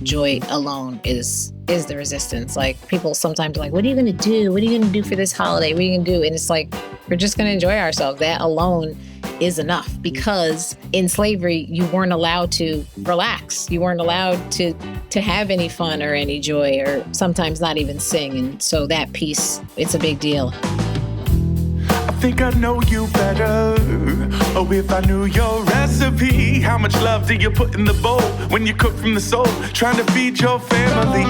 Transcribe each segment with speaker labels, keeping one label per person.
Speaker 1: joy alone is the resistance. Like, people sometimes are like, what are you going to do? What are you going to do for this holiday? What are you going to do? And it's like, we're just going to enjoy ourselves. That alone is enough, because in slavery, you weren't allowed to relax. You weren't allowed to have any fun or any joy, or sometimes not even sing. And so that piece, it's a big deal.
Speaker 2: I think I know you better. Oh, if I knew your recipe. How much love do you put in the bowl when you cook from the soul, trying to feed your family?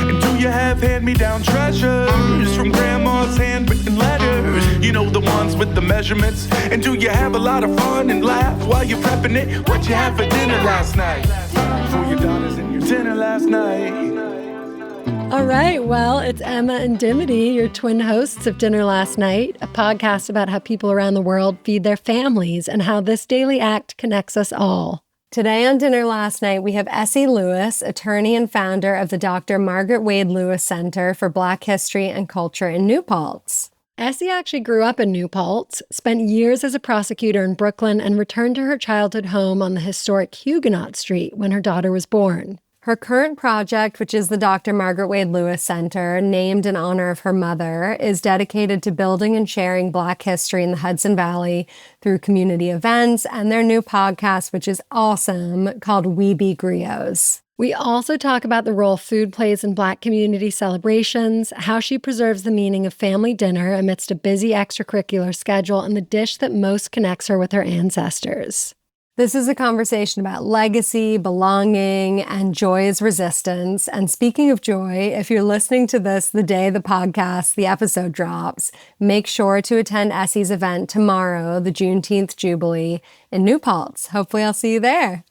Speaker 2: And do you have hand-me-down treasures from grandma's handwritten letters? You know, the ones with the measurements. And do you have a lot of fun and laugh while you're prepping it? What'd you have for dinner last night? For your daughters and your dinner last night.
Speaker 3: All right, well, it's Emma and Dimity, your twin hosts of Dinner Last Night, a podcast about how people around the world feed their families and how this daily act connects us all. Today on Dinner Last Night, we have Esi Lewis, attorney and founder of the Dr. Margaret Wade-Lewis Center for Black History and Culture in New Paltz. Esi actually grew up in New Paltz, spent years as a prosecutor in Brooklyn, and returned to her childhood home on the historic Huguenot Street when her daughter was born. Her current project, which is the Dr. Margaret Wade-Lewis Center, named in honor of her mother, is dedicated to building and sharing Black history in the Hudson Valley through community events and their new podcast, which is awesome, called We Be Griots. We also talk about the role food plays in Black community celebrations, how she preserves the meaning of family dinner amidst a busy extracurricular schedule, and the dish that most connects her with her ancestors. This is a conversation about legacy, belonging, and joy as resistance. And speaking of joy, if you're listening to this the day the episode drops, make sure to attend Esi's event tomorrow, the Juneteenth Jubilee in New Paltz. Hopefully I'll see you there.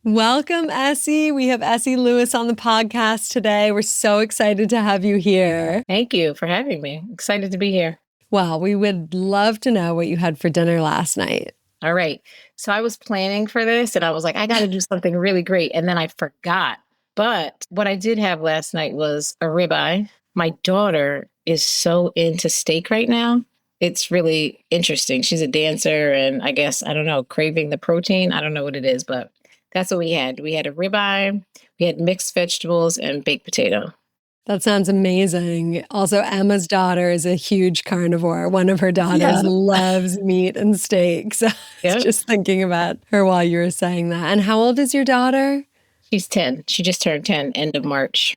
Speaker 3: Welcome, Esi. We have Esi Lewis on the podcast today. We're so excited to have you here.
Speaker 1: Thank you for having me. Excited to be here.
Speaker 3: Well, we would love to know what you had for dinner last night.
Speaker 1: All right. So I was planning for this and I was like, I got to do something really great. And then I forgot. But what I did have last night was a ribeye. My daughter is so into steak right now. It's really interesting. She's a dancer and I guess, I don't know, craving the protein. I don't know what it is, but that's what we had. We had a ribeye, we had mixed vegetables and baked potato.
Speaker 3: That sounds amazing. Also, Emma's daughter is a huge carnivore. One of her daughters loves meat and steak. So I was just thinking about her while you were saying that. And how old is your daughter?
Speaker 1: She's 10. She just turned 10, end of March.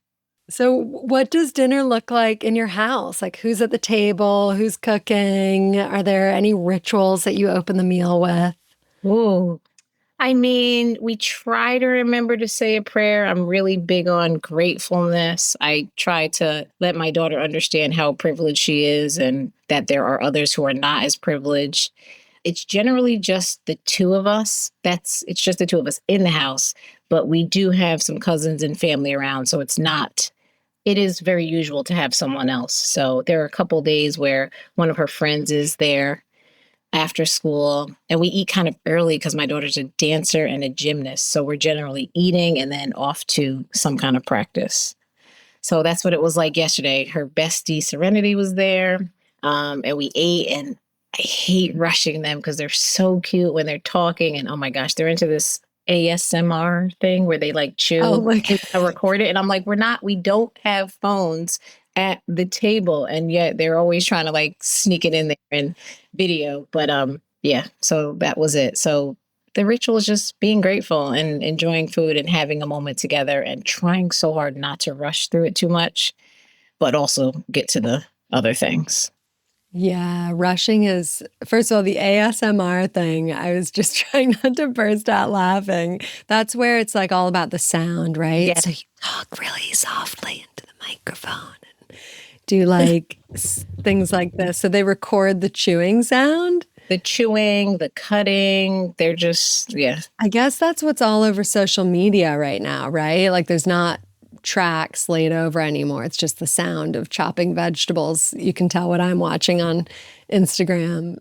Speaker 3: So what does dinner look like in your house? Like, who's at the table? Who's cooking? Are there any rituals that you open the meal with?
Speaker 1: Ooh. I mean, we try to remember to say a prayer. I'm really big on gratefulness. I try to let my daughter understand how privileged she is and that there are others who are not as privileged. It's generally just the two of us. It's just the two of us in the house, but we do have some cousins and family around. So it is very usual to have someone else. So there are a couple days where one of her friends is there after school, and we eat kind of early because my daughter's a dancer and a gymnast. So we're generally eating and then off to some kind of practice. So that's what it was like yesterday. Her bestie Serenity was there, and we ate, and I hate rushing them because they're so cute when they're talking. And oh my gosh, they're into this ASMR thing where they like chew and record it. And I'm like, we don't have phones at the table, and yet they're always trying to like sneak it in there and video. But so that was it. So the ritual is just being grateful and enjoying food and having a moment together and trying so hard not to rush through it too much, but also get to the other things.
Speaker 3: Yeah, rushing is, first of all, the ASMR thing, I was just trying not to burst out laughing. That's where it's like all about the sound, right?
Speaker 1: Yeah.
Speaker 3: So you talk really softly into the microphone and do like things like this. So they record the chewing sound.
Speaker 1: The chewing, the cutting, they're just,
Speaker 3: I guess that's what's all over social media right now, right? Like there's not tracks laid over anymore. It's just the sound of chopping vegetables. You can tell what I'm watching on Instagram.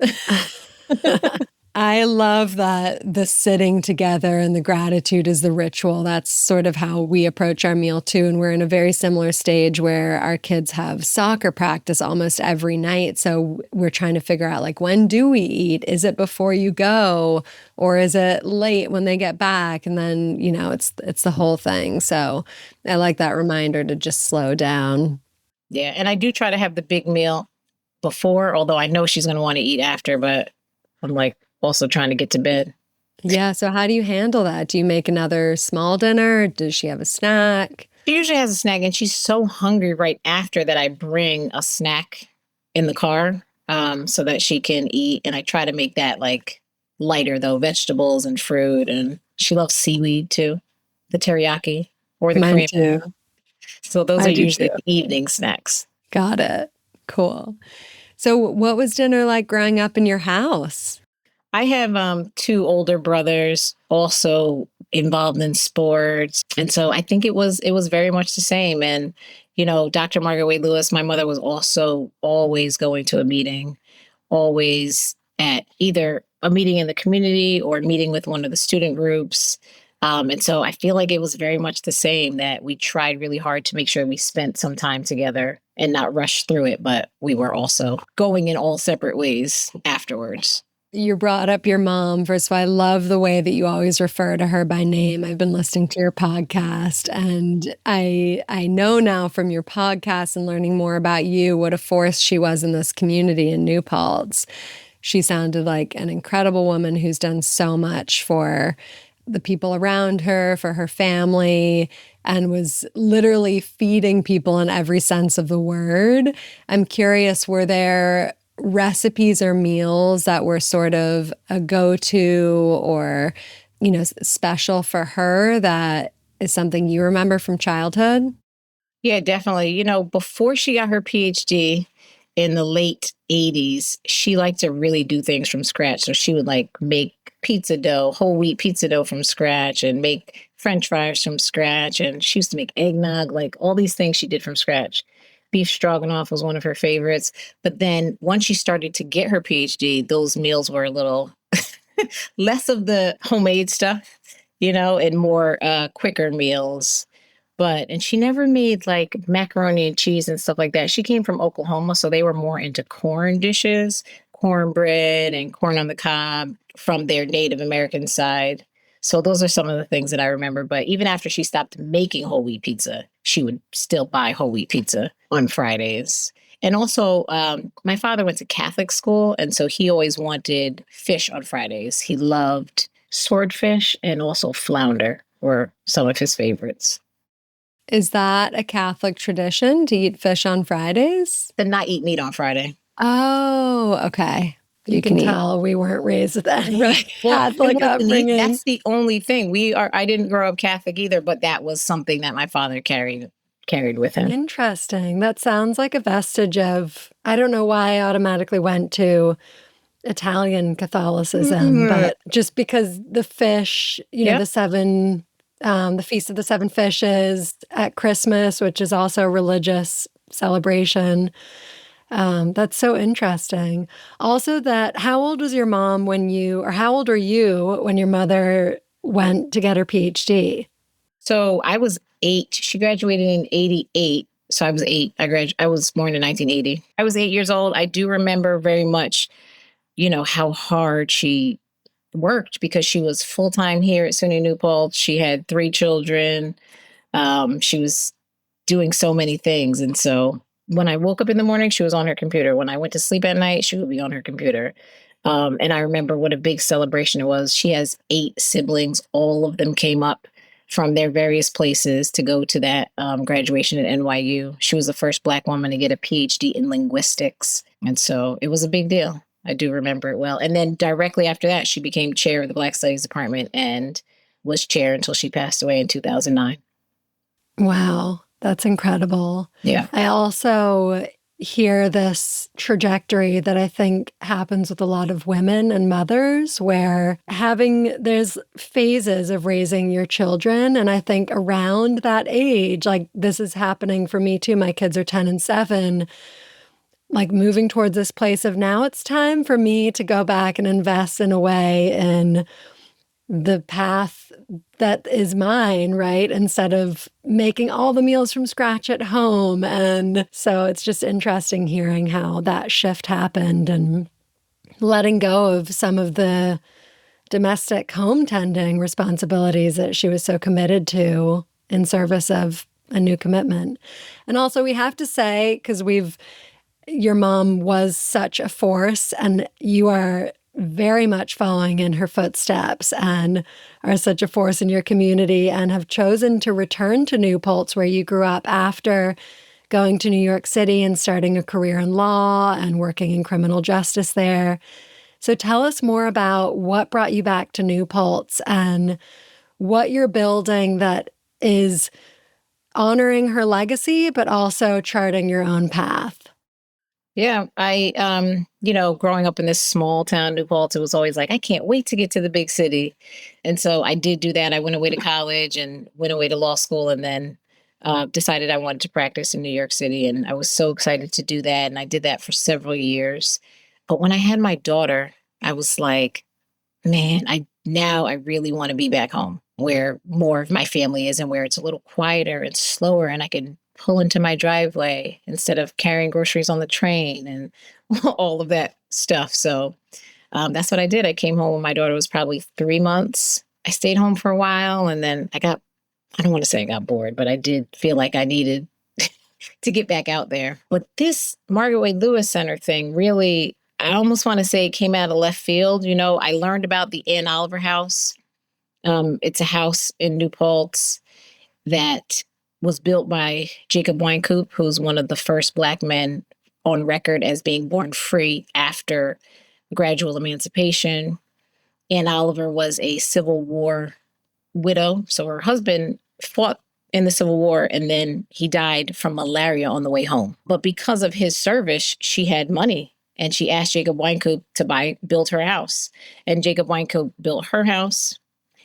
Speaker 3: I love that the sitting together and the gratitude is the ritual. That's sort of how we approach our meal too. And we're in a very similar stage where our kids have soccer practice almost every night. So we're trying to figure out, like, when do we eat? Is it before you go, or is it late when they get back? And then, it's the whole thing. So I like that reminder to just slow down.
Speaker 1: Yeah. And I do try to have the big meal before, although I know she's going to want to eat after, but I'm like, also trying to get to bed.
Speaker 3: Yeah. So how do you handle that? Do you make another small dinner? Does she have a snack?
Speaker 1: She usually has a snack, and she's so hungry right after that I bring a snack in the car so that she can eat. And I try to make that like lighter though, vegetables and fruit. And she loves seaweed too, the teriyaki or the
Speaker 3: Mine
Speaker 1: cream.
Speaker 3: too.
Speaker 1: So those are usually the evening snacks.
Speaker 3: Got it. Cool. So what was dinner like growing up in your house?
Speaker 1: I have 2 older brothers also involved in sports. And so I think it was very much the same. And, Dr. Margaret Wade-Lewis, my mother was also always going to a meeting, always at either a meeting in the community or meeting with one of the student groups. And so I feel like it was very much the same, that we tried really hard to make sure we spent some time together and not rush through it. But we were also going in all separate ways afterwards.
Speaker 3: You brought up your mom. First of all, I love the way that you always refer to her by name. I've been listening to your podcast, and I know now from your podcast and learning more about you what a force she was in this community in New Paltz. She sounded like an incredible woman who's done so much for the people around her, for her family, and was literally feeding people in every sense of the word. I'm curious, were there recipes or meals that were sort of a go-to or, special for her that is something you remember from childhood?
Speaker 1: Yeah, definitely. Before she got her PhD in the late 80s, she liked to really do things from scratch. So she would like make pizza dough, whole wheat pizza dough from scratch, and make French fries from scratch. And she used to make eggnog, like all these things she did from scratch. Beef stroganoff was one of her favorites. But then once she started to get her PhD, those meals were a little less of the homemade stuff, and more quicker meals. And she never made like macaroni and cheese and stuff like that. She came from Oklahoma, so they were more into corn dishes, cornbread and corn on the cob from their Native American side. So those are some of the things that I remember. But even after she stopped making whole wheat pizza, she would still buy whole wheat pizza on Fridays. And also, my father went to Catholic school, and so he always wanted fish on Fridays. He loved swordfish, and also flounder were some of his favorites.
Speaker 3: Is that a Catholic tradition to eat fish on Fridays?
Speaker 1: To not eat meat on Friday.
Speaker 3: Oh, okay. You can tell we weren't raised with that Catholic upbringing.
Speaker 1: That's the only thing. I didn't grow up Catholic either, but that was something that my father carried with him.
Speaker 3: Interesting. That sounds like a vestige of, I don't know why I automatically went to Italian Catholicism, but just because the fish, the Feast of the Seven Fishes at Christmas, which is also a religious celebration. That's so interesting. Also how old was your mom how old were you when your mother went to get her PhD?
Speaker 1: So I was 8. She graduated in 88. So I was 8. I was born in 1980. I was 8 years old. I do remember very much, how hard she worked, because she was full-time here at SUNY New Paltz. She had 3 children. She was doing so many things. And so when I woke up in the morning, she was on her computer. When I went to sleep at night, she would be on her computer. And I remember what a big celebration it was. She has 8 siblings. All of them came up from their various places to go to that graduation at NYU. She was the first Black woman to get a PhD in linguistics. And so it was a big deal. I do remember it well. And then directly after that, she became chair of the Black Studies Department and was chair until she passed away in 2009.
Speaker 3: Wow, that's incredible.
Speaker 1: Yeah.
Speaker 3: I also hear this trajectory that I think happens with a lot of women and mothers, where there's phases of raising your children. And I think around that age, like this is happening for me too. My kids are 10 and 7. like moving towards this place of now it's time for me to go back and invest in a way in the path that is mine, right? Instead of making all the meals from scratch at home. And so it's just interesting hearing how that shift happened and letting go of some of the domestic home tending responsibilities that she was so committed to in service of a new commitment. And also we have to say, because your mom was such a force and you are very much following in her footsteps and are such a force in your community and have chosen to return to New Paltz where you grew up after going to New York City and starting a career in law and working in criminal justice there. So tell us more about what brought you back to New Paltz and what you're building that is honoring her legacy, but also charting your own path.
Speaker 1: Yeah, I, growing up in this small town, New Paltz, it was always like, I can't wait to get to the big city. And so I did do that. I went away to college and went away to law school and then decided I wanted to practice in New York City. And I was so excited to do that. And I did that for several years. But when I had my daughter, I was like, man, I really want to be back home where more of my family is and where it's a little quieter and slower and I can pull into my driveway instead of carrying groceries on the train and all of that stuff. So that's what I did. I came home when my daughter was probably 3 months. I stayed home for a while and then I don't want to say I got bored, but I did feel like I needed to get back out there. But this Margaret Wade-Lewis Center thing really, I almost want to say it came out of left field. I learned about the Ann Oliver House. It's a house in New Paltz that was built by Jacob Wynkoop, who's one of the first Black men on record as being born free after gradual emancipation. Ann Oliver was a Civil War widow. So her husband fought in the Civil War and then he died from malaria on the way home. But because of his service, she had money and she asked Jacob Wynkoop to build her house. And Jacob Wynkoop built her house.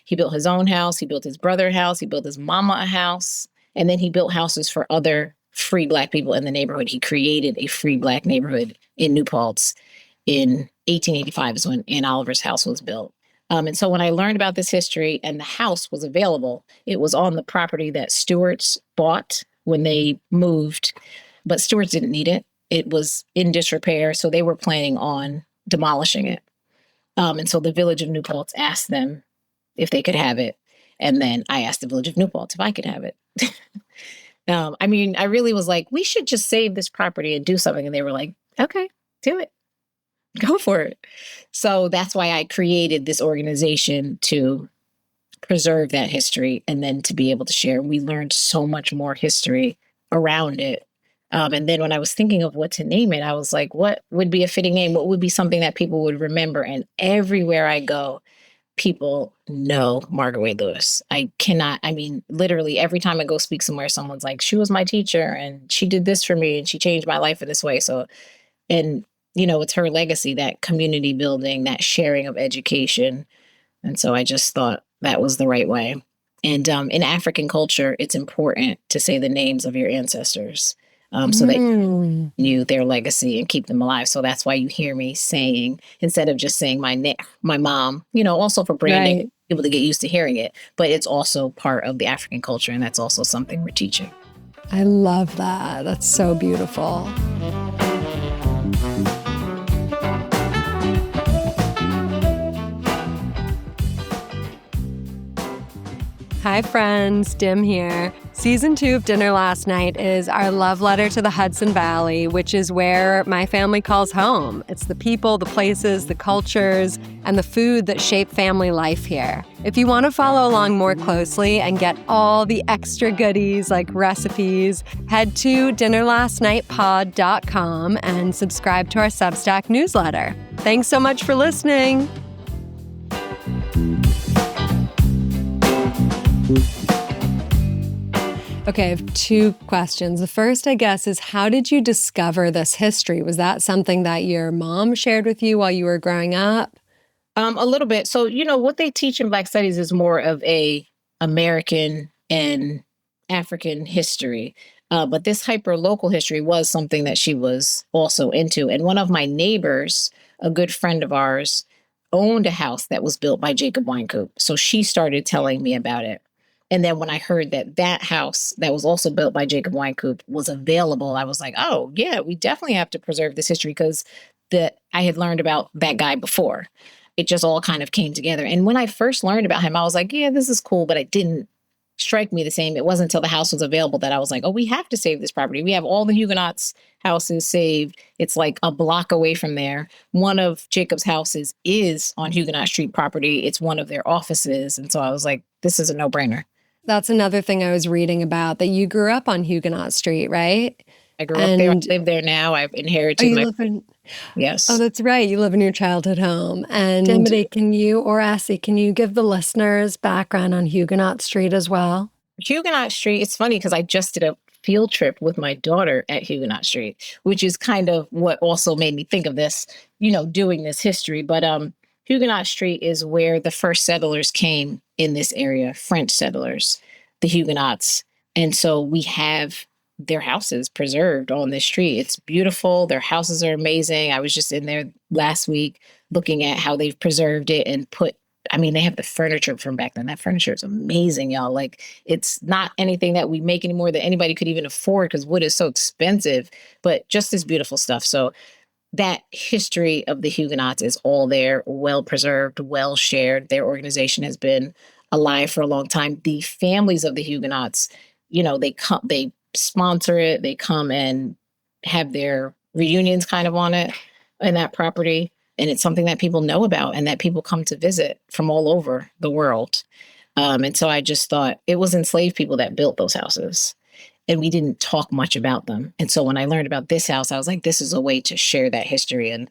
Speaker 1: He built his own house. He built his brother a house. He built his mama a house. And then he built houses for other free Black people in the neighborhood. He created a free Black neighborhood in New Paltz in 1885 is when Ann Oliver's house was built. And so when I learned about this history and the house was available, it was on the property that Stewart's bought when they moved, but Stewart's didn't need it. It was in disrepair, so they were planning on demolishing it. And so the village of New Paltz asked them if they could have it. And then I asked the village of New Paltz if I could have it. I really was like, we should just save this property and do something. And they were like, okay, do it. Go for it. So that's why I created this organization to preserve that history and then to be able to share. We learned so much more history around it. And then when I was thinking of what to name it, I was like, what would be a fitting name? What would be something that people would remember? And everywhere I go, people know Margaret Wade-Lewis. Literally every time I go speak somewhere, someone's like, she was my teacher and she did this for me and she changed my life in this way. So, and it's her legacy, that community building, that sharing of education. And so I just thought that was the right way. And in African culture, it's important to say the names of your ancestors so that you knew their legacy and keep them alive. So that's why you hear me saying, instead of just saying my mom, also for branding, right, people to get used to hearing it. But it's also part of the African culture, and that's also something we're teaching.
Speaker 3: I love that. That's so beautiful. Hi friends, Dim here. Season 2 of Dinner Last Night is our love letter to the Hudson Valley, which is where my family calls home. It's the people, the places, the cultures, and the food that shape family life here. If you want to follow along more closely and get all the extra goodies like recipes, head to dinnerlastnightpod.com and subscribe to our Substack newsletter. Thanks so much for listening. Okay, I have 2 questions. The first, I guess, is how did you discover this history? Was that something that your mom shared with you while you were growing up?
Speaker 1: A little bit. So, what they teach in Black Studies is more of a American and African history. But this hyper local history was something that she was also into. And one of my neighbors, a good friend of ours, owned a house that was built by Jacob Wynkoop. So she started telling me about it. And then when I heard that that house that was also built by Jacob Wynkoop was available, I was like, oh, yeah, we definitely have to preserve this history because I had learned about that guy before. It just all kind of came together. And when I first learned about him, I was like, yeah, this is cool, but it didn't strike me the same. It wasn't until the house was available that I was like, oh, we have to save this property. We have all the Huguenots' houses saved. It's like a block away from there. One of Jacob's houses is on Huguenot Street property. It's one of their offices. And so I was like, this is a no-brainer.
Speaker 3: That's another thing I was reading about, that you grew up on Huguenot Street, right?
Speaker 1: I grew up there. I live there now. I've inherited Yes.
Speaker 3: Oh, that's right. You live in your childhood home. And Dimity, can you, or Esi, can you give the listeners background on Huguenot Street as well?
Speaker 1: Huguenot Street, it's funny because I just did a field trip with my daughter at Huguenot Street, which is kind of what also made me think of this, doing this history. But Huguenot Street is where the first settlers came in this area, French settlers, the Huguenots. And so we have their houses preserved on this street. It's beautiful. Their houses are amazing. I was just in there last week looking at how they've preserved it and they have the furniture from back then. That furniture is amazing, y'all. Like, it's not anything that we make anymore that anybody could even afford because wood is so expensive, but just this beautiful stuff. So that history of the Huguenots is all there, well preserved, well shared. Their organization has been alive for a long time. The families of the Huguenots, they sponsor it. They come and have their reunions kind of on it and that property. And it's something that people know about and that people come to visit from all over the world. And so I just thought it was enslaved people that built those houses. And we didn't talk much about them. And so when I learned about this house, I was like, this is a way to share that history and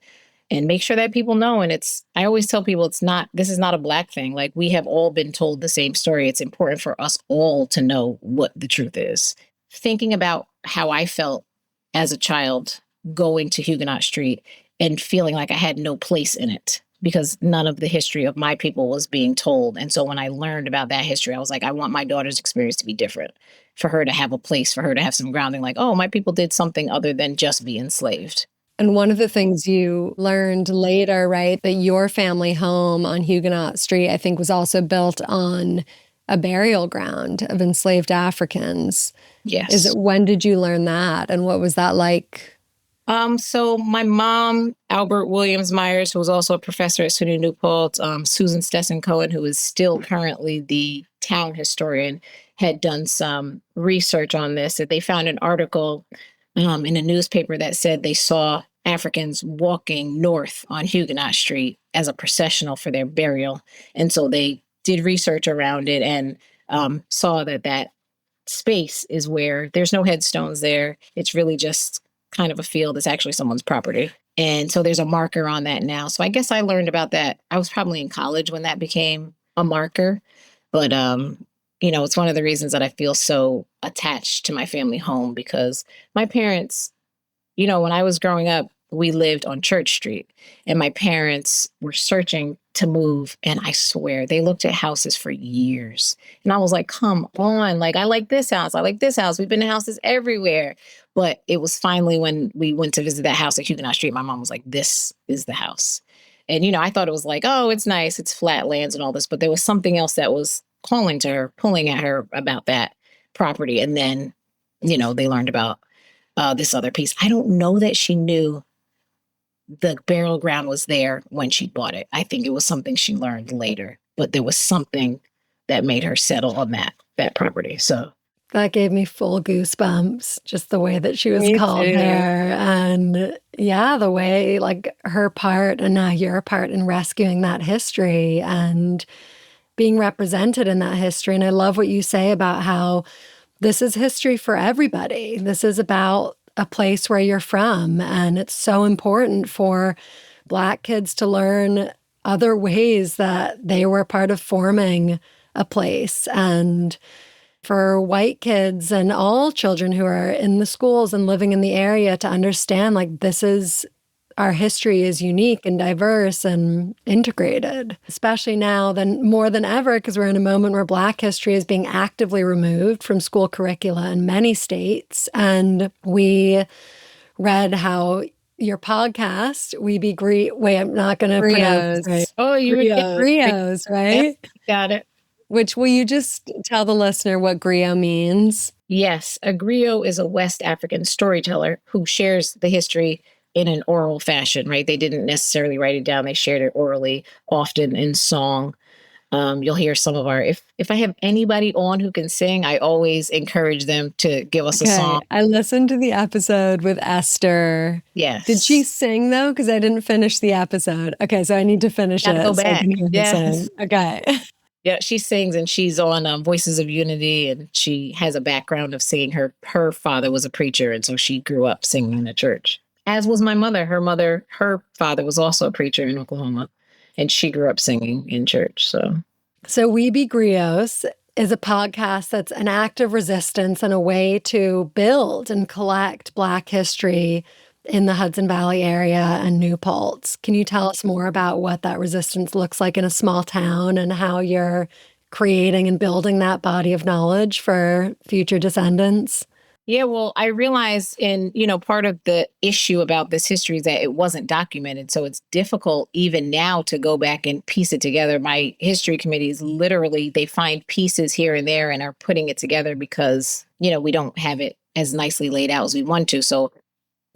Speaker 1: make sure that people know. And I always tell people this is not a Black thing. Like, we have all been told the same story. It's important for us all to know what the truth is. Thinking about how I felt as a child going to Huguenot Street and feeling like I had no place in it because none of the history of my people was being told. And so when I learned about that history, I was like, I want my daughter's experience to be different, for her to have a place, for her to have some grounding, like, oh, my people did something other than just be enslaved.
Speaker 3: And one of the things you learned later, right, that your family home on Huguenot Street, I think, was also built on a burial ground of enslaved Africans.
Speaker 1: Yes.
Speaker 3: When did you learn that? And what was that like?
Speaker 1: So my mom, Albert Williams Myers, who was also a professor at SUNY New Paltz, Susan Stesson Cohen, who is still currently the town historian, had done some research on this. That they found an article in a newspaper that said they saw Africans walking north on Huguenot Street as a processional for their burial. And so they did research around it and saw that space is where there's no headstones there. It's really just kind of a field. It's actually someone's property. And so there's a marker on that now. So I guess I learned about that. I was probably in college when that became a marker. But, it's one of the reasons that I feel so attached to my family home because my parents, when I was growing up, we lived on Church Street and my parents were searching to move. And I swear they looked at houses for years. And I was like, come on, like, I like this house. I like this house. We've been to houses everywhere. But it was finally when we went to visit that house at Huguenot Street, my mom was like, this is the house. And, I thought it was like, oh, it's nice. It's flat lands and all this. But there was something else that was calling to her, pulling at her about that property. And then, they learned about this other piece. I don't know that she knew the burial ground was there when she bought it. I think it was something she learned later, but there was something that made her settle on that property. So
Speaker 3: that gave me full goosebumps, just the way that she was called there. And yeah, the way, like, her part and now your part in rescuing that history and being represented in that history. And I love what you say about how this is history for everybody. This is about a place where you're from. And it's so important for Black kids to learn other ways that they were part of forming a place. And for white kids and all children who are in the schools and living in the area to understand, like, this is our history is unique and diverse and integrated, especially now than more than ever, because we're in a moment where Black history is being actively removed from school curricula in many states. And we read how your podcast, We Be Griots, wait, I'm not going to pronounce it right.
Speaker 1: Oh, you
Speaker 3: Griots, right?
Speaker 1: Got it.
Speaker 3: Which, will you just tell the listener what griot means?
Speaker 1: Yes, a griot is a West African storyteller who shares the history in an oral fashion, right? They didn't necessarily write it down. They shared it orally, often in song. You'll hear some of our, if I have anybody on who can sing, I always encourage them to give us a song.
Speaker 3: I listened to the episode with Esther.
Speaker 1: Yes.
Speaker 3: Did she sing though? Because I didn't finish the episode. Okay, so I need to finish it.
Speaker 1: Go back.
Speaker 3: So I can hear her sing. Okay.
Speaker 1: Yeah, she sings, and she's on Voices of Unity, and she has a background of singing. Her father was a preacher, and so she grew up singing in the church. As was my mother. Her father was also a preacher in Oklahoma, and she grew up singing in church. So
Speaker 3: We Be Griots is a podcast that's an act of resistance and a way to build and collect Black history in the Hudson Valley area and New Paltz. Can you tell us more about what that resistance looks like in a small town and how you're creating and building that body of knowledge for future descendants?
Speaker 1: Yeah, well, I realized part of the issue about this history is that it wasn't documented. So it's difficult even now to go back and piece it together. My history committees literally, they find pieces here and there and are putting it together because, we don't have it as nicely laid out as we want to. So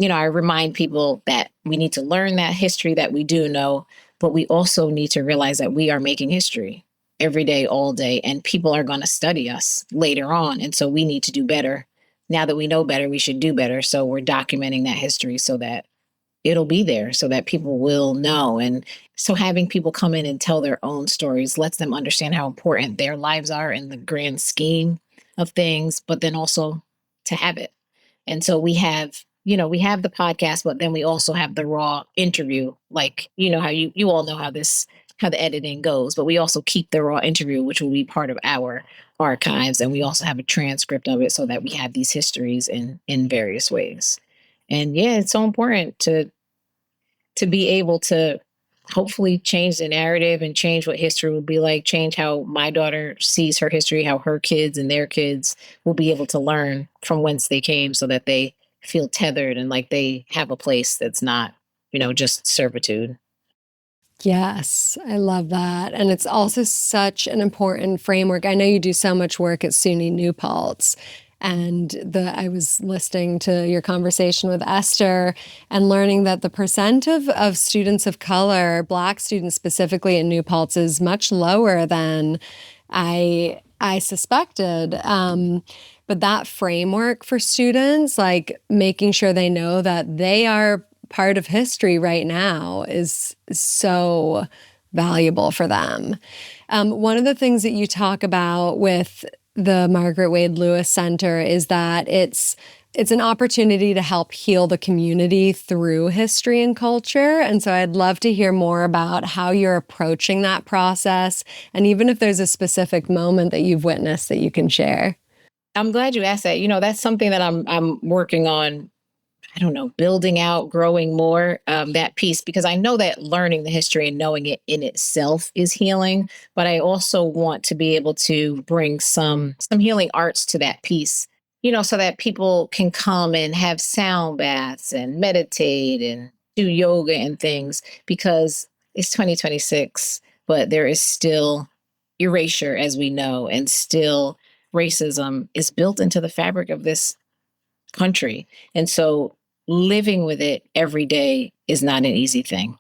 Speaker 1: I remind people that we need to learn that history that we do know, but we also need to realize that we are making history every day, all day, and people are going to study us later on. And so we need to do better. Now that we know better, we should do better. So we're documenting that history so that it'll be there, so that people will know. And so having people come in and tell their own stories lets them understand how important their lives are in the grand scheme of things, but then also to have it. And so we have the podcast, but then we also have the raw interview, like, how you all know how the editing goes, but we also keep the raw interview, which will be part of our archives. And we also have a transcript of it so that we have these histories in various ways. And yeah, it's so important to be able to hopefully change the narrative and change what history will be like, change how my daughter sees her history, how her kids and their kids will be able to learn from whence they came so that they feel tethered and like they have a place that's not, just servitude.
Speaker 3: Yes, I love that. And it's also such an important framework. I know you do so much work at SUNY New Paltz. And I was listening to your conversation with Esther and learning that the percent of students of color, Black students specifically in New Paltz, is much lower than I suspected. But that framework for students, like making sure they know that they are part of history right now, is so valuable for them. One of the things that you talk about with the Margaret Wade-Lewis Center is that it's an opportunity to help heal the community through history and culture. And so I'd love to hear more about how you're approaching that process, and even if there's a specific moment that you've witnessed that you can share.
Speaker 1: I'm glad you asked that. That's something that I'm working on, building out, growing more, that piece, because I know that learning the history and knowing it in itself is healing, but I also want to be able to bring some healing arts to that piece, so that people can come and have sound baths and meditate and do yoga and things, because it's 2026, but there is still erasure, as we know, and still racism is built into the fabric of this country. And so living with it every day is not an easy thing.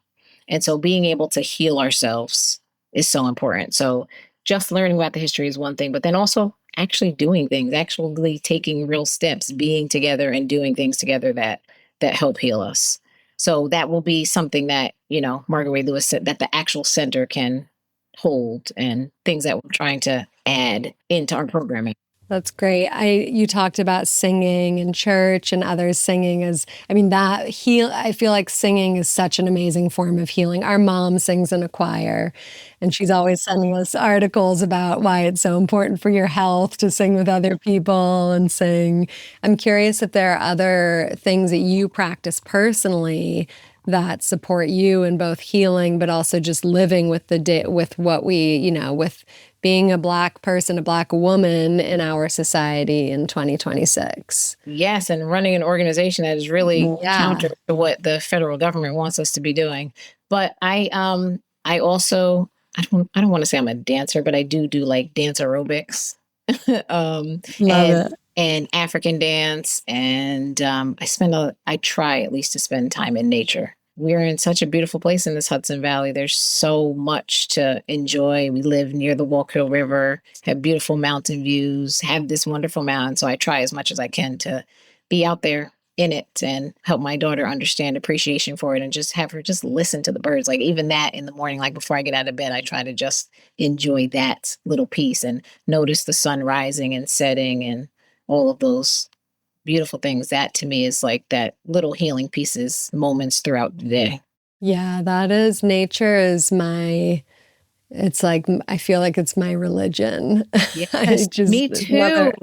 Speaker 1: And so being able to heal ourselves is so important. So just learning about the history is one thing, but then also actually doing things, actually taking real steps, being together and doing things together that help heal us. So that will be something that, Margaret Wade-Lewis said, that the actual center can hold, and things that we're trying to add into our programming.
Speaker 3: That's great. You talked about singing in church and others singing I feel like singing is such an amazing form of healing. Our mom sings in a choir, and she's always sending us articles about why it's so important for your health to sing with other people and sing. I'm curious if there are other things that you practice personally that support you in both healing, but also just living with with what we, with being a Black person, a Black woman in our society in 2026.
Speaker 1: Yes, and running an organization that is really
Speaker 3: Yeah.
Speaker 1: counter to what the federal government wants us to be doing. But I also I don't want to say I'm a dancer, but I do like dance aerobics.
Speaker 3: Love
Speaker 1: and
Speaker 3: it.
Speaker 1: and African dance, and I try at least to spend time in nature. We're in such a beautiful place in this Hudson Valley. There's so much to enjoy. We live near the Walkill River, have beautiful mountain views, have this wonderful mountain. So I try as much as I can to be out there in it and help my daughter understand appreciation for it and just have her just listen to the birds. Like even that in the morning, like before I get out of bed, I try to just enjoy that little piece and notice the sun rising and setting and all of those beautiful things. That to me is like that little healing pieces, moments throughout the day.
Speaker 3: Yeah, that is, nature is it's like, I feel like it's my religion.
Speaker 1: Yes, me too.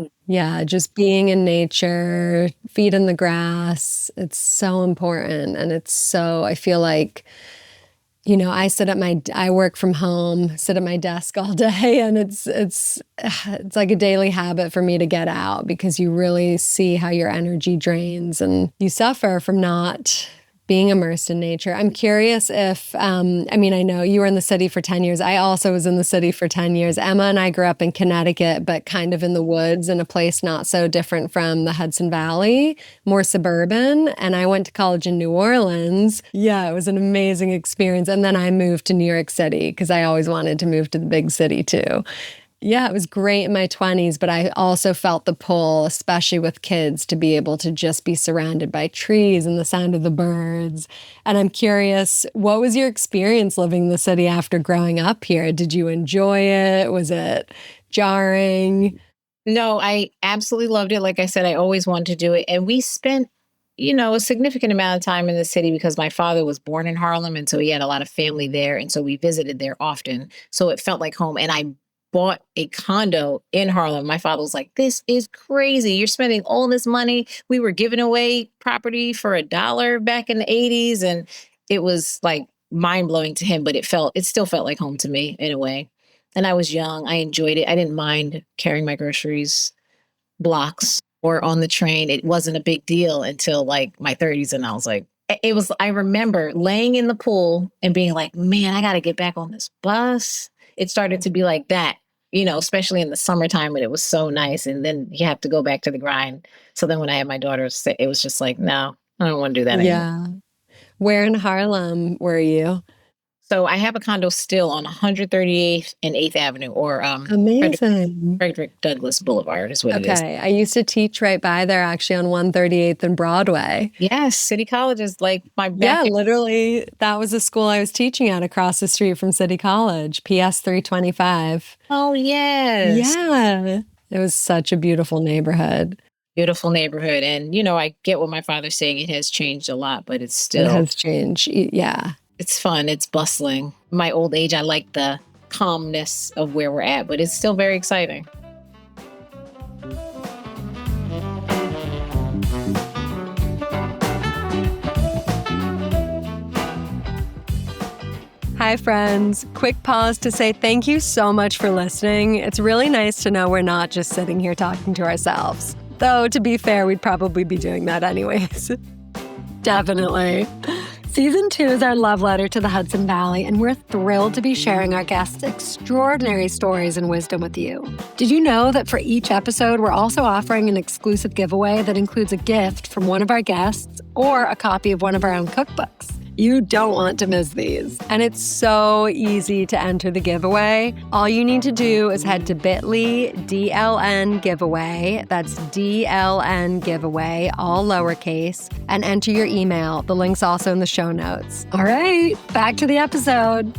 Speaker 3: Just being in nature, feet in the grass, it's so important. And I feel like, I work from home, sit at my desk all day, and it's like a daily habit for me to get out because you really see how your energy drains and you suffer from not being immersed in nature. I'm curious if, I know you were in the city for 10 years. I also was in the city for 10 years. Emma and I grew up in Connecticut, but kind of in the woods in a place not so different from the Hudson Valley, more suburban. And I went to college in New Orleans. Yeah, it was an amazing experience. And then I moved to New York City because I always wanted to move to the big city too. Yeah, it was great in my 20s, but I also felt the pull, especially with kids, to be able to just be surrounded by trees and the sound of the birds. And I'm curious, what was your experience living in the city after growing up here? Did you enjoy it? Was it jarring?
Speaker 1: No, I absolutely loved it. Like I said, I always wanted to do it. And we spent, a significant amount of time in the city because my father was born in Harlem. And so he had a lot of family there. And so we visited there often. So it felt like home. And I bought a condo in Harlem. My father was like, this is crazy. You're spending all this money. We were giving away property for $1 back in the 80s. And it was like mind blowing to him, but it still felt like home to me in a way. And I was young. I enjoyed it. I didn't mind carrying my groceries blocks or on the train. It wasn't a big deal until like my 30s. And I was like, I remember laying in the pool and being like, man, I got to get back on this bus. It started to be like that, especially in the summertime when it was so nice. And then you have to go back to the grind. So then when I had my daughter, it was just like, no, I don't want to do that anymore.
Speaker 3: Yeah. Where in Harlem were you?
Speaker 1: So I have a condo still on 138th and 8th Avenue, or
Speaker 3: Amazing.
Speaker 1: Frederick Douglass Boulevard is what it is.
Speaker 3: Okay. I used to teach right by there, actually, on 138th and Broadway.
Speaker 1: Yes, City College is like my
Speaker 3: Yeah, literally, that was the school I was teaching at across the street from City College, PS 325.
Speaker 1: Oh, yes.
Speaker 3: Yeah. It was such a beautiful neighborhood.
Speaker 1: Beautiful neighborhood. And, I get what my father's saying. It has changed a lot, but it's still...
Speaker 3: It has changed. Yeah.
Speaker 1: It's fun. It's bustling. My old age, I like the calmness of where we're at, but it's still very exciting.
Speaker 3: Hi, friends. Quick pause to say thank you so much for listening. It's really nice to know we're not just sitting here talking to ourselves. Though, to be fair, we'd probably be doing that anyways. Definitely. Season 2 is our love letter to the Hudson Valley, and we're thrilled to be sharing our guests' extraordinary stories and wisdom with you. Did you know that for each episode, we're also offering an exclusive giveaway that includes a gift from one of our guests or a copy of one of our own cookbooks? You don't want to miss these. And it's so easy to enter the giveaway. All you need to do is head to bit.ly DLN giveaway. That's DLN giveaway, all lowercase, and enter your email. The link's also in the show notes. All right, back to the episode.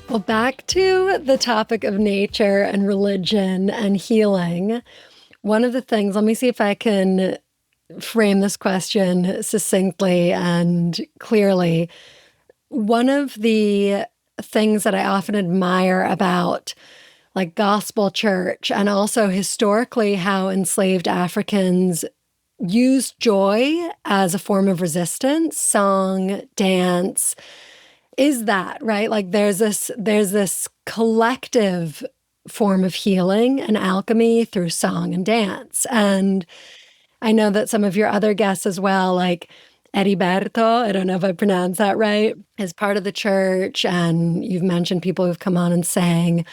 Speaker 3: Well, back to the topic of nature and religion and healing. One of the things, let me see if I can frame this question succinctly and clearly. One of the things that I often admire about like gospel church and also historically how enslaved Africans used joy as a form of resistance, song, dance, is that, right? Like there's this collective form of healing and alchemy through song and dance. And I know that some of your other guests as well, like Heriberto, I don't know if I pronounced that right, is part of the church. And you've mentioned people who've come on and sang.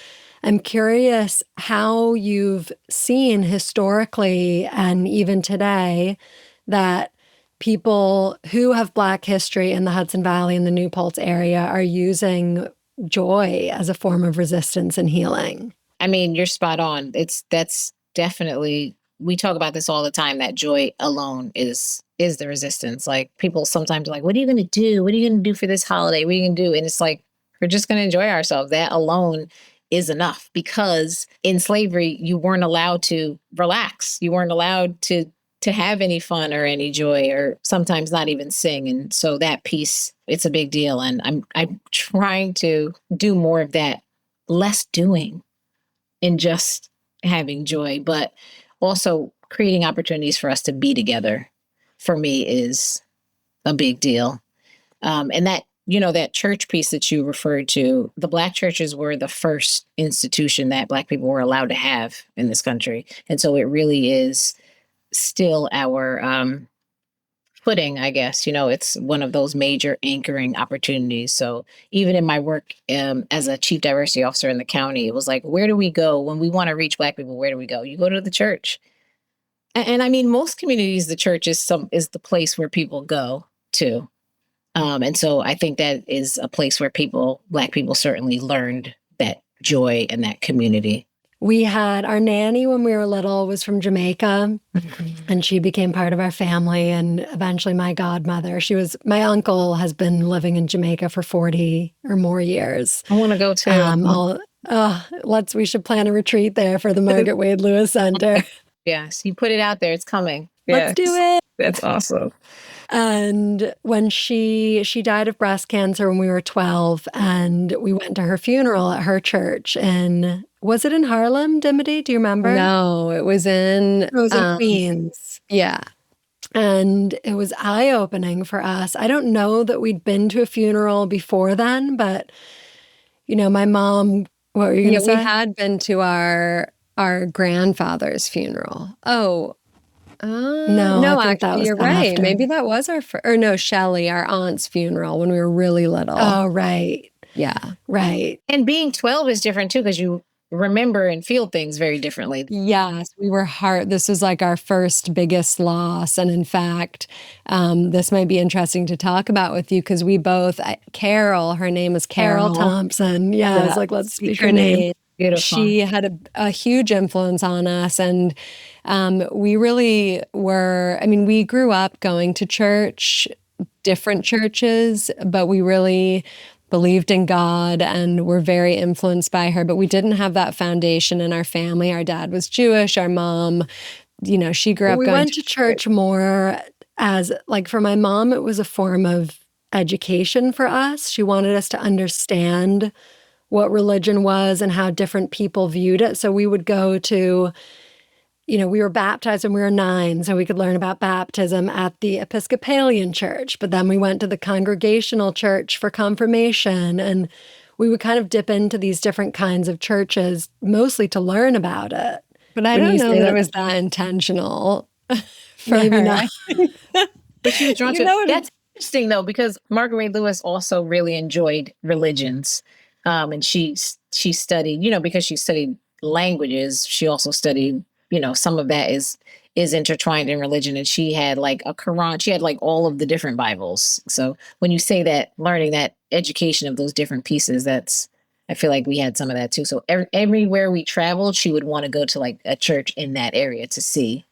Speaker 3: I'm curious how you've seen historically and even today that people who have Black history in the Hudson Valley and the New Paltz area are using joy as a form of resistance and healing.
Speaker 1: I mean, you're spot on. That's definitely, we talk about this all the time, that joy alone is the resistance. Like people sometimes are like, what are you going to do? What are you going to do for this holiday? What are you going to do? And it's like, we're just going to enjoy ourselves. That alone is enough, because in slavery, you weren't allowed to relax. You weren't allowed to have any fun or any joy, or sometimes not even sing. And so that piece, it's a big deal. And I'm trying to do more of that, less doing and just having joy, but also creating opportunities for us to be together, for me, is a big deal. And that, that church piece that you referred to, the Black churches were the first institution that Black people were allowed to have in this country. And so it really is still our footing, I guess. It's one of those major anchoring opportunities. So even in my work as a chief diversity officer in the county, it was like, where do we go when we want to reach Black people? Where do we go? You go to the church. And I mean, most communities, the church is the place where people go to. And so I think that is a place where Black people certainly learned that joy and that community.
Speaker 3: We had our nanny when we were little was from Jamaica, and she became part of our family, and eventually my godmother. My uncle has been living in Jamaica for 40 or more years.
Speaker 1: I want to go too.
Speaker 3: We should plan a retreat there for the Margaret Wade-Lewis Center.
Speaker 1: Yes, you put it out there. It's coming.
Speaker 3: Let's do it.
Speaker 1: That's awesome.
Speaker 3: And when she died of breast cancer when we were 12, and we went to her funeral at her church. And was it in Harlem, Dimity? Do you remember?
Speaker 4: No, it was in
Speaker 3: Queens.
Speaker 4: Yeah.
Speaker 3: And it was eye-opening for us. I don't know that we'd been to a funeral before then, but, my mom, what were you going to say?
Speaker 4: We had been to our grandfather's funeral. Oh, no, actually, you're right.
Speaker 3: After.
Speaker 4: Maybe that was Shelley, our aunt's funeral when we were really little.
Speaker 3: Oh, right.
Speaker 4: Yeah.
Speaker 3: Right.
Speaker 1: And being 12 is different too, because you remember and feel things very differently.
Speaker 4: Yes, we were this was like our first biggest loss. And in fact, this might be interesting to talk about with you, because we both, Carol, her name is Carol
Speaker 3: Thompson. Yeah, I was like, let's speak her name.
Speaker 1: Beautiful.
Speaker 4: She had a huge influence on us. And we really were, we grew up going to church, different churches, but we really believed in God and were very influenced by her. But we didn't have that foundation in our family. Our dad was Jewish. Our mom, she grew up
Speaker 3: we
Speaker 4: going
Speaker 3: went to church more as, like, for my mom, it was a form of education for us. She wanted us to understand what religion was and how different people viewed it. So we would go to, we were baptized when we were 9, so we could learn about baptism at the Episcopalian church. But then we went to the Congregational church for confirmation, and we would kind of dip into these different kinds of churches, mostly to learn about it.
Speaker 4: But I don't know that it was that intentional.
Speaker 3: Maybe not.
Speaker 1: But she was drawn to it. That's interesting, though, because Margaret Wade-Lewis also really enjoyed religions. And she studied, because she studied languages, she also studied, some of that is intertwined in religion. And she had like a Quran, she had like all of the different Bibles. So when you say that, learning that education of those different pieces, I feel like we had some of that too. So everywhere we traveled, she would want to go to like a church in that area to see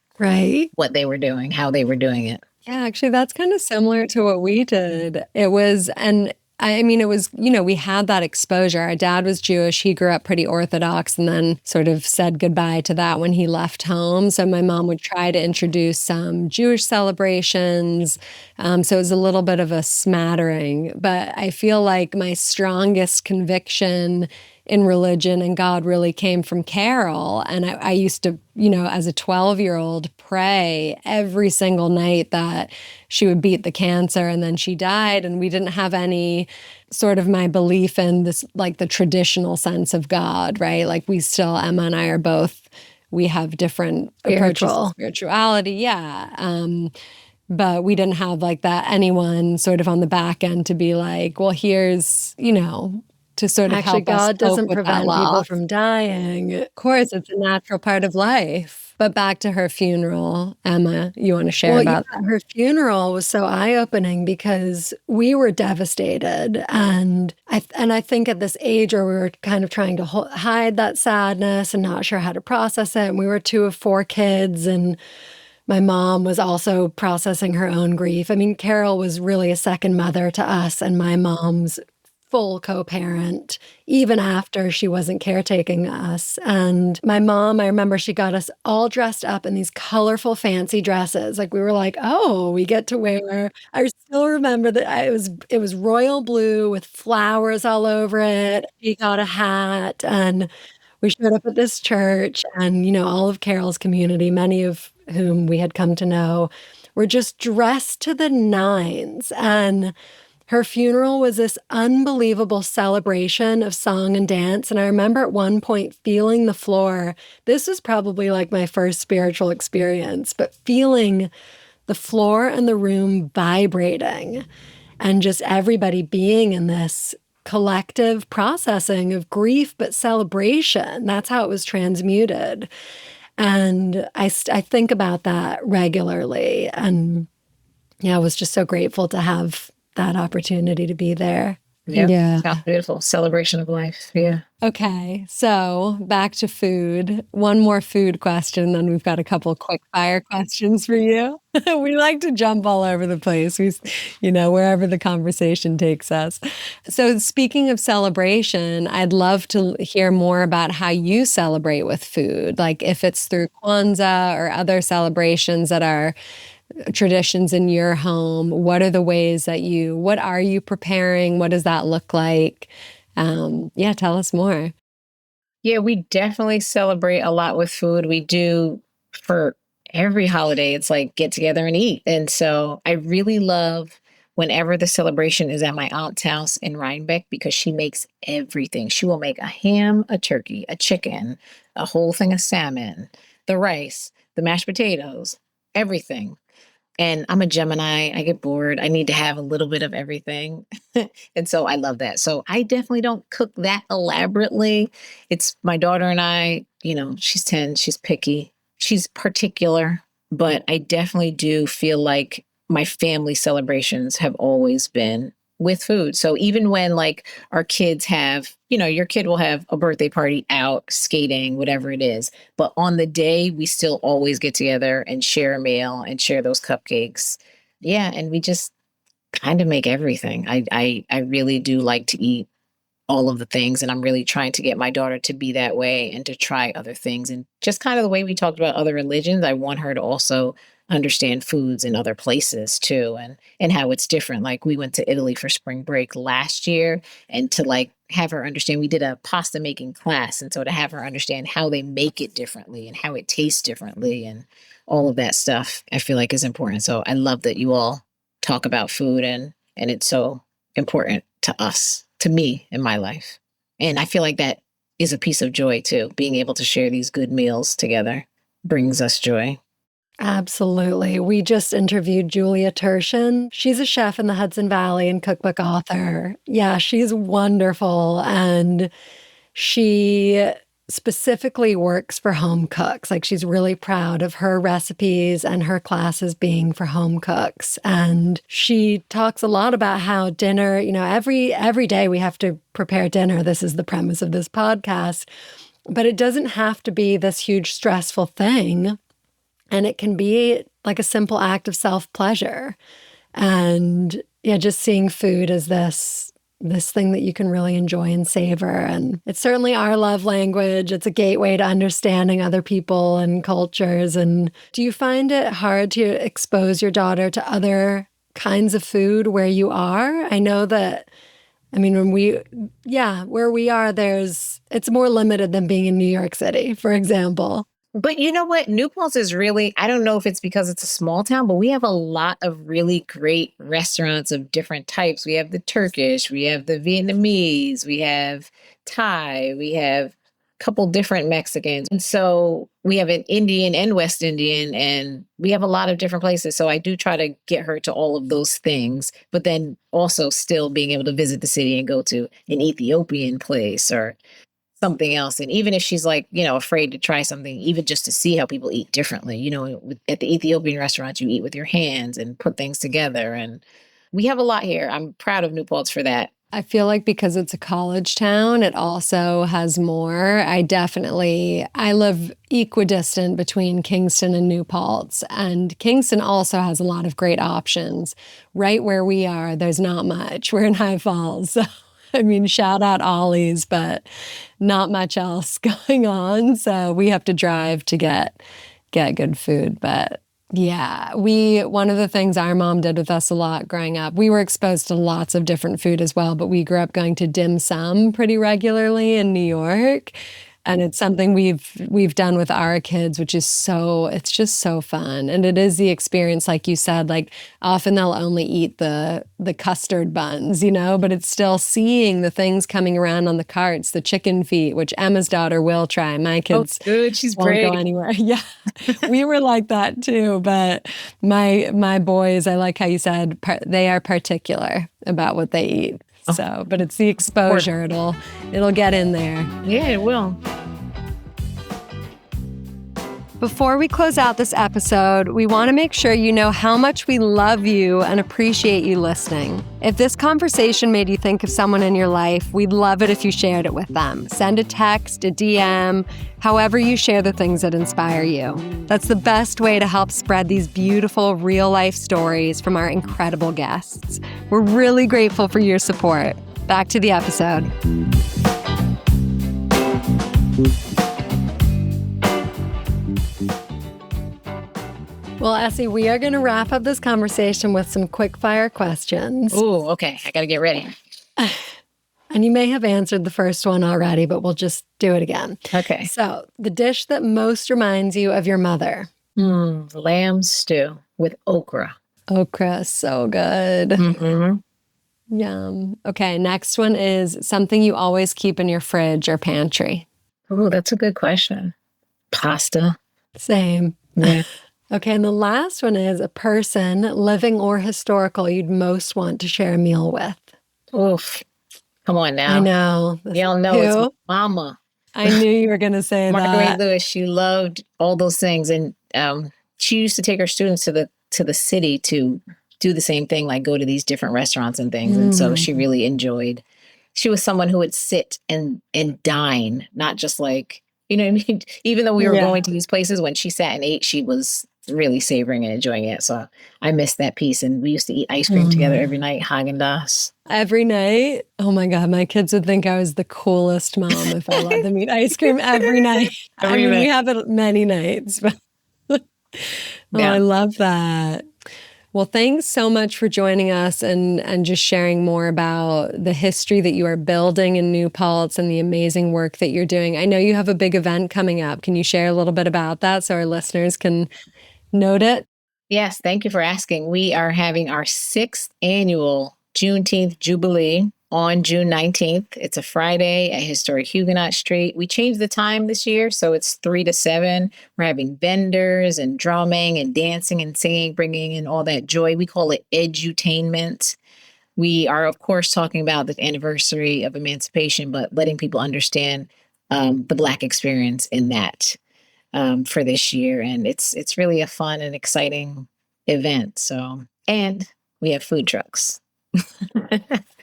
Speaker 1: what they were doing, how they were doing it.
Speaker 4: Yeah, actually, that's kind of similar to what we did. It was, and I mean, it was, we had that exposure. Our dad was Jewish. He grew up pretty Orthodox and then sort of said goodbye to that when he left home. So my mom would try to introduce some Jewish celebrations. So it was a little bit of a smattering. But I feel like my strongest conviction in religion and God really came from Carol. And I used to, as a 12-year-old, pray every single night that she would beat the cancer, and then she died. And we didn't have any sort of my belief in this, like the traditional sense of God, right? Like we still, Emma and I are both, we have different approaches to spirituality. Yeah. But we didn't have like that anyone sort of on the back end to be like, well, here's, to sort of
Speaker 3: actually,
Speaker 4: help us
Speaker 3: God doesn't
Speaker 4: cope with
Speaker 3: prevent
Speaker 4: that
Speaker 3: people
Speaker 4: loss.
Speaker 3: from dying.
Speaker 4: Of course, it's a natural part of life. But back to her funeral, Emma, you want to share about that?
Speaker 3: Her funeral was so eye-opening because we were devastated. And I think at this age where we were kind of trying to hide that sadness and not sure how to process it. And we were 2 of 4 kids, and my mom was also processing her own grief. I mean, Carol was really a second mother to us, and my mom's full co-parent, even after she wasn't caretaking us. And my mom, I remember she got us all dressed up in these colorful, fancy dresses. Like we were like, oh, we get to wear. I still remember that it was royal blue with flowers all over it. She got a hat, and we showed up at this church, and all of Carol's community, many of whom we had come to know, were just dressed to the nines. And her funeral was this unbelievable celebration of song and dance. And I remember at one point feeling the floor. This was probably like my first spiritual experience, but feeling the floor and the room vibrating and just everybody being in this collective processing of grief, but celebration. That's how it was transmuted. And I think about that regularly. And I was just so grateful to have that opportunity to be there.
Speaker 1: Yeah. Sounds beautiful. Celebration of life. Yeah.
Speaker 4: Okay. So back to food. One more food question, then we've got a couple quick fire questions for you. We like to jump all over the place. Wherever the conversation takes us. So speaking of celebration, I'd love to hear more about how you celebrate with food. Like if it's through Kwanzaa or other celebrations that are traditions in your home, what are the ways that what are you preparing? What does that look like? Tell us more.
Speaker 1: Yeah, we definitely celebrate a lot with food. We do for every holiday. It's like get together and eat. And so I really love whenever the celebration is at my aunt's house in Rhinebeck, because she makes everything. She will make a ham, a turkey, a chicken, a whole thing of salmon, the rice, the mashed potatoes, everything. And I'm a Gemini. I get bored. I need to have a little bit of everything. And so I love that. So I definitely don't cook that elaborately. It's my daughter and I, she's 10, she's picky, she's particular, but I definitely do feel like my family celebrations have always been with food. So even when like our kids have, your kid will have a birthday party out skating, whatever it is. But on the day, we still always get together and share a meal and share those cupcakes. Yeah. And we just kind of make everything. I really do like to eat all of the things. And I'm really trying to get my daughter to be that way and to try other things. And just kind of the way we talked about other religions, I want her to also understand foods in other places too, and how it's different. Like we went to Italy for spring break last year, and to like have her understand, we did a pasta making class. And so to have her understand how they make it differently and how it tastes differently and all of that stuff, I feel like is important. So I love that you all talk about food, and it's so important to us, to me in my life. And I feel like that is a piece of joy too. Being able to share these good meals together brings us joy.
Speaker 3: Absolutely. We just interviewed Julia Turshen. She's a chef in the Hudson Valley and cookbook author. Yeah, she's wonderful. And she specifically works for home cooks. Like she's really proud of her recipes and her classes being for home cooks. And she talks a lot about how dinner, every day we have to prepare dinner. This is the premise of this podcast. But it doesn't have to be this huge stressful thing. And it can be like a simple act of self-pleasure. And just seeing food as this, this thing that you can really enjoy and savor. And it's certainly our love language. It's a gateway to understanding other people and cultures. And do you find it hard to expose your daughter to other kinds of food where you are? I know that, I mean, where we are, it's more limited than being in New York City, for example.
Speaker 1: But you know what? New Paltz is really, I don't know if it's because it's a small town, but we have a lot of really great restaurants of different types. We have the Turkish, we have the Vietnamese, we have Thai, we have a couple different Mexicans. And so we have an Indian and West Indian, and we have a lot of different places. So I do try to get her to all of those things, but then also still being able to visit the city and go to an Ethiopian place or something else. And even if she's like, afraid to try something, even just to see how people eat differently, at the Ethiopian restaurants, you eat with your hands and put things together. And we have a lot here. I'm proud of New Paltz for that.
Speaker 4: I feel like because it's a college town, it also has more. I live equidistant between Kingston and New Paltz, and Kingston also has a lot of great options. Right where we are, there's not much. We're in High Falls, so I mean, shout out Ollie's, but not much else going on. So we have to drive to get good food. But yeah, one of the things our mom did with us a lot growing up, we were exposed to lots of different food as well, but we grew up going to dim sum pretty regularly in New York. And it's something we've done with our kids, which is it's just so fun. And it is the experience, like you said, like often they'll only eat the custard buns, but it's still seeing the things coming around on the carts, the chicken feet, which Emma's daughter will try. My kids
Speaker 1: good. She's
Speaker 4: won't
Speaker 1: brave.
Speaker 4: go anywhere. Yeah, we were like that too. But my boys, I like how you said, they are particular about what they eat. So, but it's the exposure. It'll get in there.
Speaker 1: Yeah, it will.
Speaker 4: Before we close out this episode, we want to make sure you know how much we love you and appreciate you listening. If this conversation made you think of someone in your life, we'd love it if you shared it with them. Send a text, a DM, however you share the things that inspire you. That's the best way to help spread these beautiful real-life stories from our incredible guests. We're really grateful for your support. Back to the episode.
Speaker 3: Well, Esi, we are going to wrap up this conversation with some quickfire questions.
Speaker 1: Ooh, okay. I got to get ready.
Speaker 3: And you may have answered the first one already, but we'll just do it again.
Speaker 1: Okay.
Speaker 3: So, the dish that most reminds you of your mother?
Speaker 1: Lamb stew with okra.
Speaker 4: Okra, so good.
Speaker 1: Mm-hmm.
Speaker 4: Yum. Okay, next one is something you always keep in your fridge or pantry.
Speaker 1: Ooh, that's a good question. Pasta.
Speaker 3: Same.
Speaker 1: Yeah.
Speaker 3: Okay, and the last one is a person, living or historical, you'd most want to share a meal with.
Speaker 1: Oof. Come on now.
Speaker 3: I know.
Speaker 1: Y'all know it's mama.
Speaker 4: I knew you were going to say
Speaker 1: Margaret
Speaker 4: that.
Speaker 1: Wade-Lewis, she loved all those things. And she used to take her students to the city to do the same thing, like go to these different restaurants and things. And so she really enjoyed. She was someone who would sit and dine, not just like, you know what I mean? Even though we were going to these places, when she sat and ate, she was really savoring and enjoying it. So I missed that piece. And we used to eat ice cream together every night, Häagen-Dazs.
Speaker 4: Every night? Oh my God, my kids would think I was the coolest mom if I let them eat ice cream every night. We have it many nights. But I love that. Well, thanks so much for joining us and just sharing more about the history that you are building in New Paltz and the amazing work that you're doing. I know you have a big event coming up. Can you share a little bit about that so our listeners can note it?
Speaker 1: Yes, thank you for asking. We are having our 6th annual Juneteenth Jubilee on June 19th. It's a Friday at historic Huguenot Street. We changed the time this year, so it's 3 to 7. We're having vendors and drumming and dancing and singing, bringing in all that joy. We call it edutainment. We are, of course, talking about the anniversary of emancipation, but letting people understand the Black experience in that for this year. And it's really a fun and exciting event. So, and we have food trucks.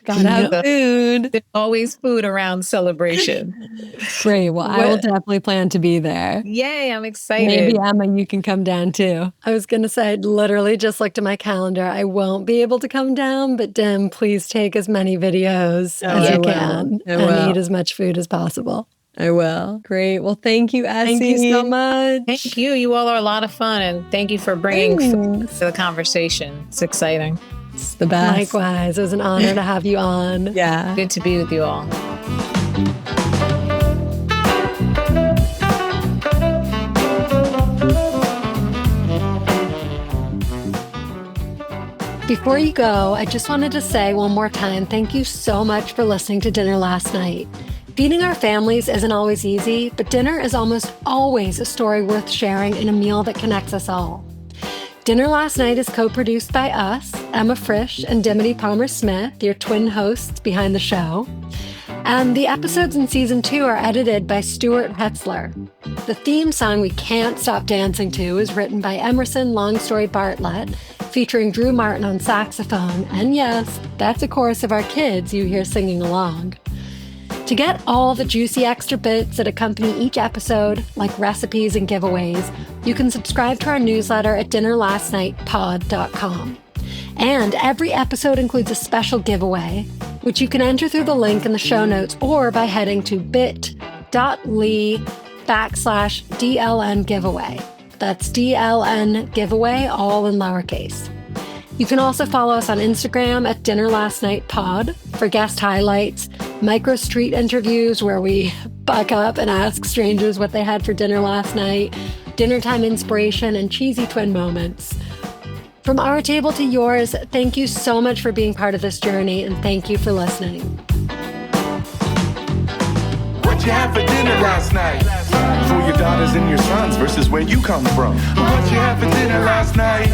Speaker 4: Gotta have food.
Speaker 1: There's always food around celebration.
Speaker 4: Great. Well, I will definitely plan to be there.
Speaker 1: Yay, I'm excited.
Speaker 4: Maybe, Emma, you can come down too.
Speaker 3: I was going to say, I literally just looked at my calendar. I won't be able to come down, but Dim, please take as many videos as you can and eat as much food as possible.
Speaker 4: I will. Great. Well, thank you, Esi.
Speaker 3: Thank you so much.
Speaker 1: Thank you. You all are a lot of fun, and thank you for bringing food to the conversation. It's exciting.
Speaker 4: It's the best.
Speaker 3: Likewise. It was an honor to have you on.
Speaker 4: Yeah.
Speaker 1: Good to be with you all.
Speaker 3: Before you go, I just wanted to say one more time, thank you so much for listening to Dinner Last Night. Feeding our families isn't always easy, but dinner is almost always a story worth sharing in a meal that connects us all. Dinner Last Night is co-produced by us, Emma Frisch and Dimity Palmer-Smith, your twin hosts behind the show. And the episodes in Season 2 are edited by Stuart Hetzler. The theme song We Can't Stop Dancing To is written by Emerson Longstory Bartlett, featuring Drew Martin on saxophone. And yes, that's a chorus of our kids you hear singing along. To get all the juicy extra bits that accompany each episode, like recipes and giveaways, you can subscribe to our newsletter at dinnerlastnightpod.com. And every episode includes a special giveaway, which you can enter through the link in the show notes or by heading to bit.ly/DLN giveaway. That's DLN giveaway, all in lowercase. You can also follow us on Instagram at dinnerlastnightpod for guest highlights, micro street interviews where we buck up and ask strangers what they had for dinner last night, dinner time inspiration, and cheesy twin moments. From our table to yours, thank you so much for being part of this journey, and thank you for listening.
Speaker 2: What you have for dinner last night? For your daughters and your sons versus where you come from. What you have for dinner last night?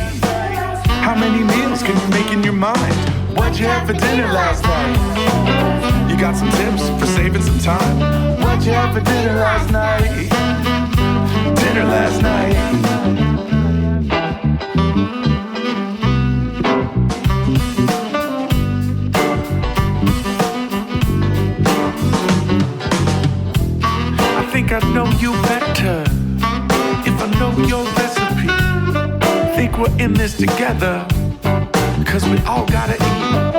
Speaker 2: How many meals can you make in your mind? What you have for dinner last night? You got some tips for saving some time? What you have for dinner last night? Dinner last night. I think I know you better if I know your recipe. Think we're in this together, 'cause we all gotta eat.